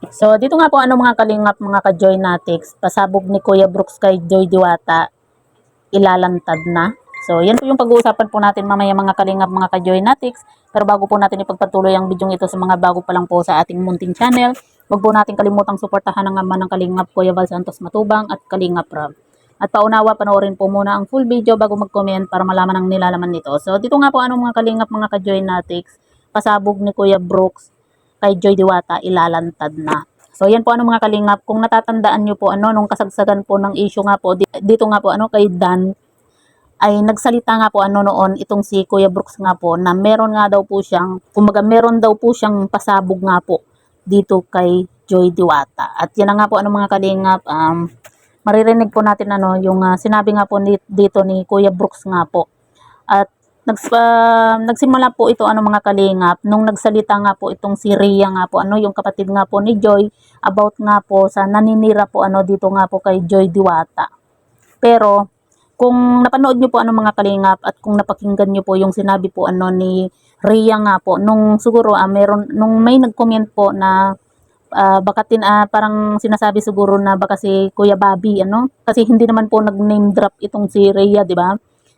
So, dito nga po mga kalingap, mga ka-Joynatics, pasabog ni Kuya Brooks kay Joy Diwata, ilalantad na. So, yan po yung pag-uusapan po natin mamaya mga kalingap, mga ka-Joynatics. Pero bago po natin ipagpatuloy ang video ito sa mga bago pa lang po sa ating munting channel, huwag po natin kalimutang suportahan ang ama ng kalingap Kuya Val Santos Matubang at Kalingap Rob. At paunawa, panoorin po muna ang full video bago mag-comment para malaman ang nilalaman nito. So, dito nga po mga kalingap, mga ka-Joynatics, pasabog ni Kuya Brooks kay Joy Diwata, ilalantad na. So yan po mga kalingap, kung natatandaan nyo po nung kasagsagan po ng issue nga po dito nga po kay Dan, ay nagsalita nga po noon itong si Kuya Brooks nga po na meron nga daw po siyang, kumbaga meron daw po siyang pasabog nga po dito kay Joy Diwata. At yan nga po mga kalingap, maririnig po natin yung sinabi nga po dito ni Kuya Brooks nga po. At nagsimula po ito mga kalingap nung nagsalita nga po itong si Rhea nga po yung kapatid nga po ni Joy about nga po sa naninira po dito nga po kay Joy Diwata. Pero kung napanood niyo po mga kalingap at kung napakinggan niyo po yung sinabi po ni Rhea nga po nung siguro meron nung may nag-comment po na baka parang sinasabi siguro na baka si Kuya Bobby kasi hindi naman po nag-name drop itong si Rhea, di ba?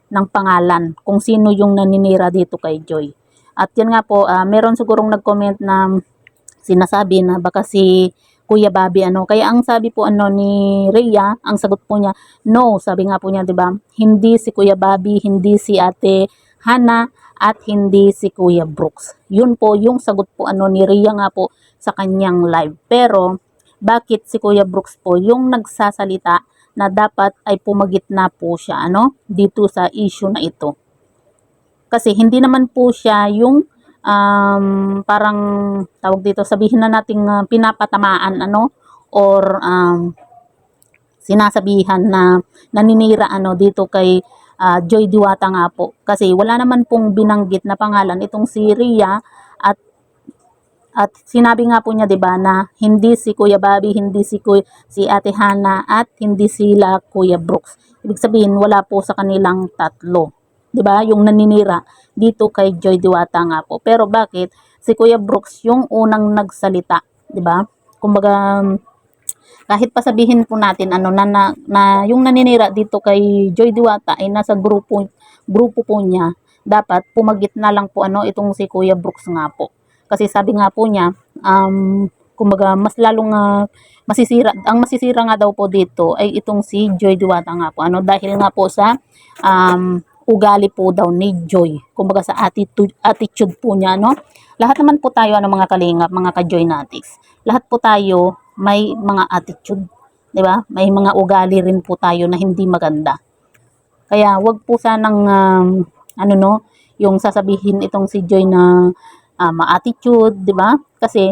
Ng pangalan kung sino yung naninira dito kay Joy. At yan nga po, meron sigurong nag-comment na sinasabi na baka si Kuya Bobby Kaya ang sabi po ni Rhea, ang sagot po niya, no, sabi nga po niya, 'di ba? Hindi si Kuya Bobby, hindi si Ate Hana at hindi si Kuya Brooks. Yun po yung sagot po ni Rhea nga po sa kanyang live. Pero bakit si Kuya Brooks po yung nagsasalita na dapat ay pumagitna po siya dito sa issue na ito. Kasi hindi naman po siya yung parang tawag dito, sabihin na nating pinapatamaan or sinasabihan na naninira dito kay Joy Diwata nga po. Kasi wala naman pong binanggit na pangalan itong si Rhea at sinabi nga po niya 'di ba na hindi si Kuya Bobby, hindi si Ate Hana at hindi sila Kuya Brooks. Ibig sabihin wala po sa kanilang tatlo. 'Di ba? Yung naninira dito kay Joy Diwata nga po. Pero bakit si Kuya Brooks yung unang nagsalita, 'di ba? Kumbaga kahit pa sabihin po natin na yung naninira dito kay Joy Diwata ay nasa grupo po niya, dapat pumagitna lang po itong si Kuya Brooks nga po. Kasi sabi nga po niya, kumbaga mas lalong ang masisira nga daw po dito ay itong si Joy Diwata nga po. Dahil nga po sa ugali po daw ni Joy. Kumbaga sa attitude po niya, Lahat naman po tayo mga kalingap, mga ka-Joynatics. Lahat po tayo may mga attitude, 'di ba? May mga ugali rin po tayo na hindi maganda. Kaya wag po sanang yung sasabihin itong si Joy na ma-attitude, 'di ba? Kasi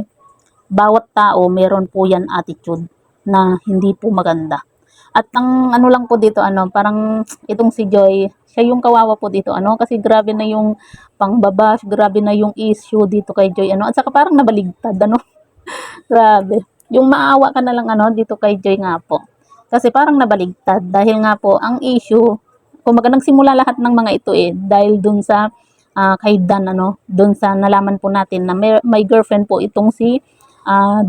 bawat tao meron po 'yan attitude na hindi po maganda. At ang lang po dito parang itong si Joy, siya yung kawawa po dito kasi grabe na yung pangbabash, grabe na yung issue dito kay Joy at saka parang nabaligtad grabe. Yung maawa ka na lang dito kay Joy nga po. Kasi parang nabaligtad dahil nga po ang issue, kumbaga nagsimula lahat ng mga ito dahil dun sa kay Dan dun sa nalaman po natin na may girlfriend po itong si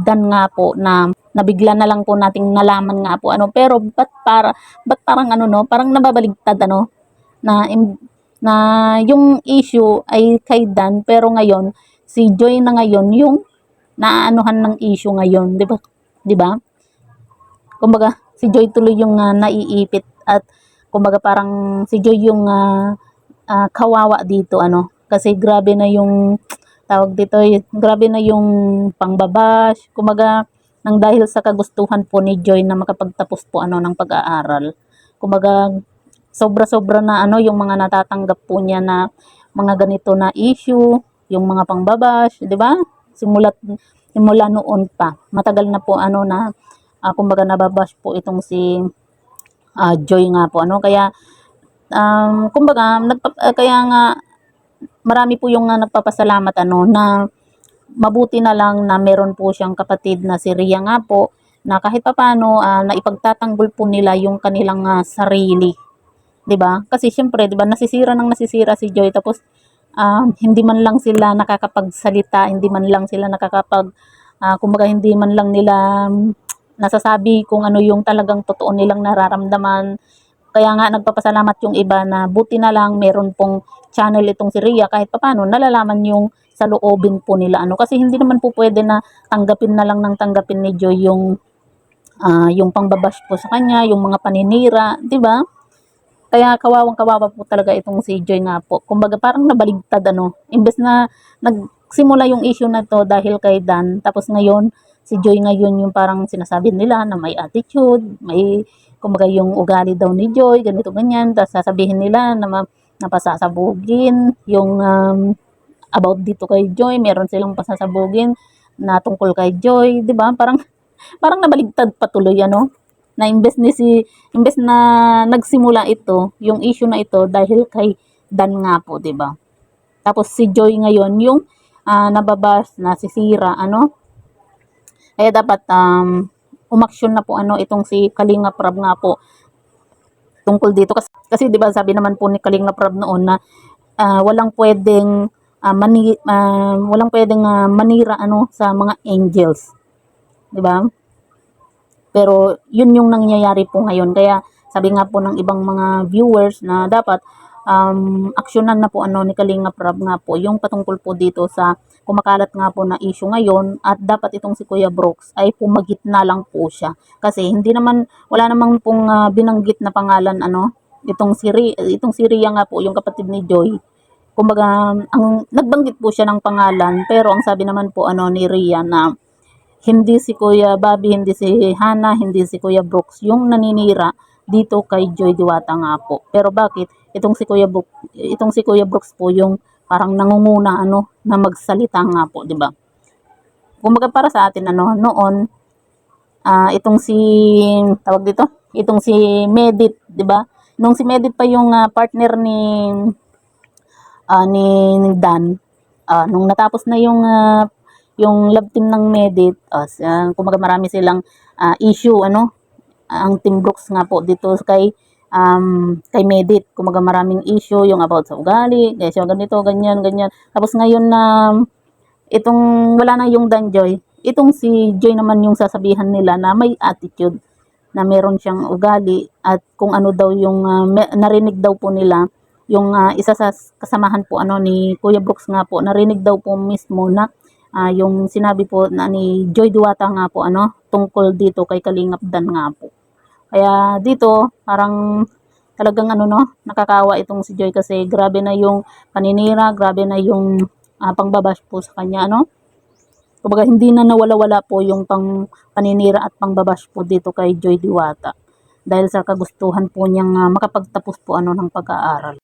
Dan nga po na nabigla na lang po nating nalaman nga po pero ba't parang parang nababaligtad na yung issue ay kay Dan pero ngayon si Joy na ngayon yung naanuhan ng issue ngayon, 'di ba? 'Di ba? Kumbaga si Joy tuloy yung naiipit at kumbaga parang si Joy yung kawawa dito kasi grabe na yung tawag dito, grabe na yung pangbabash, kumbaga nang dahil sa kagustuhan po ni Joy na makapagtapos po ng pag-aaral. Kumbaga sobra-sobra na yung mga natatanggap po niya na mga ganito na issue, yung mga pangbabash, 'di ba? Simula noon pa. Matagal na po na kumbaga nababash po itong si Joy nga po kaya kumbaga kaya nga marami po yung nagpapasalamat na mabuti na lang na meron po siyang kapatid na si Rhea nga po na kahit papaano na ipagtatanggol po nila yung kanilang sarili, 'di ba? Kasi syempre 'di ba nasisira si Joy tapos hindi man lang sila nakakapagsalita, hindi man lang sila nakakapag kumbaga hindi man lang nila nasasabi kung ano yung talagang totoo nilang nararamdaman. Kaya nga nagpapasalamat yung iba na buti na lang meron pong channel itong si Rhea kahit papaano nalalaman yung sa loobin po nila ano kasi hindi naman po pwede na tanggapin na lang ng tanggapin ni Joy yung pangbabash po sa kanya, yung mga paninira, 'di ba? Kaya kawawang-kawawa po talaga itong si Joy nga po. Kumbaga parang nabaligtad ano, imbes na nagsimula yung issue na to dahil kay Dan, tapos ngayon si Joy ngayon yung parang sinasabi nila na may attitude, may kumbaga yung ugali daw ni Joy, ganito ganyan, tapos sasabihin nila na napasasabugin yung about dito kay Joy, meron silang pasasabugin na tungkol kay Joy, 'di ba? Parang parang nabaligtad patuloy ano na imbes na nagsimula ito, yung issue na ito dahil kay Dan nga po, 'di ba? Tapos si Joy ngayon yung nababas na sisira ano. Kaya dapat umaksyon na po ano itong si Kalinga Prab nga po tungkol dito kasi 'di ba sabi naman po ni Kalinga Prab noon na walang pwedeng walang pwedeng manira ano sa mga angels, 'di ba? Pero yun yung nangyayari po ngayon. Kaya sabi nga po ng ibang mga viewers na dapat aksyonan na po ano ni Kalinga Prab nga po yung patungkol po dito sa kumakalat nga po na issue ngayon at dapat itong si Kuya Brooks ay pumagitna lang po siya. Kasi hindi naman, wala namang pong binanggit na pangalan ano, itong si Rhea nga po, yung kapatid ni Joy. Kumbaga, ang nagbanggit po siya ng pangalan pero ang sabi naman po ano ni Rhea na hindi si Kuya Bobby, hindi si Hana, hindi si Kuya Brooks yung naninira dito kay Joy Diwata nga po. Pero bakit itong si Kuya Brooks po yung parang nangunguna ano na magsalita nga po, 'di ba? Kumbaga para sa atin ano noon itong si tawag dito, itong si Medit, 'di ba? Nung si Medit pa yung partner ni Dan, nung natapos na yung love team ng Medit, kumbaga marami silang issue ano, ang Team Brooks nga po dito kay Medit, kumbaga maraming issue yung about sa ugali, guys, yung ganito, ganyan, ganyan. Tapos ngayon na itong wala na yung Danjoy, itong si Joy naman yung sasabihan nila na may attitude, na meron siyang ugali at kung ano daw yung narinig daw po nila yung isa sa kasamahan po ano ni Kuya Brooks nga po, narinig daw po mismo na yung sinabi po na ni Joy Diwata nga po ano tungkol dito kay Kalingap Dan nga po. Kaya dito parang talagang ano no, nakakawa itong si Joy kasi grabe na yung paninira, grabe na yung pangbabash po sa kanya ano. Kumbaga hindi na nawala-wala po yung paninira at pangbabash po dito kay Joy Diwata dahil sa kagustuhan po niyang makapagtapos po ano ng pag-aaral.